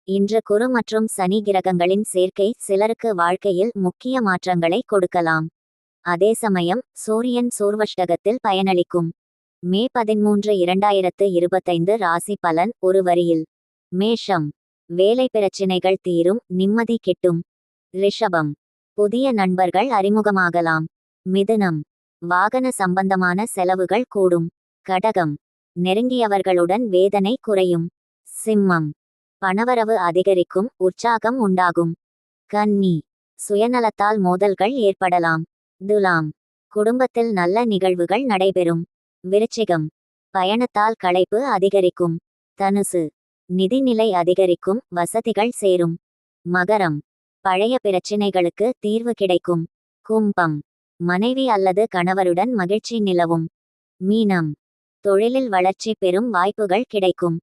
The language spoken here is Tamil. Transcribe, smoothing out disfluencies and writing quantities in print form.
இன்று குரு மற்றும் சனி கிரகங்களின் சேர்க்கை சிலருக்கு வாழ்க்கையில் முக்கிய மாற்றங்களை கொடுக்கலாம். அதே சமயம் சூரியன் சூர்வஷ்டகத்தில் பயனளிக்கும். மே 13 2025 ராசி பலன் ஒரு வரியில். மேஷம், வேலை பிரச்சினைகள் தீரும், நிம்மதி கிட்டும். ரிஷபம், புதிய நண்பர்கள் அறிமுகமாகலாம். மிதுனம், வாகன சம்பந்தமான செலவுகள் கூடும். கடகம், நெருங்கியவர்களுடன் வேதனை குறையும். சிம்மம், பணவரவு அதிகரிக்கும், உற்சாகம் உண்டாகும். கன்னி, சுயநலத்தால் மோதல்கள் ஏற்படலாம். துலாம், குடும்பத்தில் நல்ல நிகழ்வுகள் நடைபெறும். விருச்சிகம், பயணத்தால் களைப்பு அதிகரிக்கும். தனுசு, நிதிநிலை அதிகரிக்கும், வசதிகள் சேரும். மகரம், பழைய பிரச்சினைகளுக்கு தீர்வு கிடைக்கும். கும்பம், மனைவி அல்லது கணவருடன் மகிழ்ச்சி நிலவும். மீனம், தொழிலில் வளர்ச்சி பெறும் வாய்ப்புகள் கிடைக்கும்.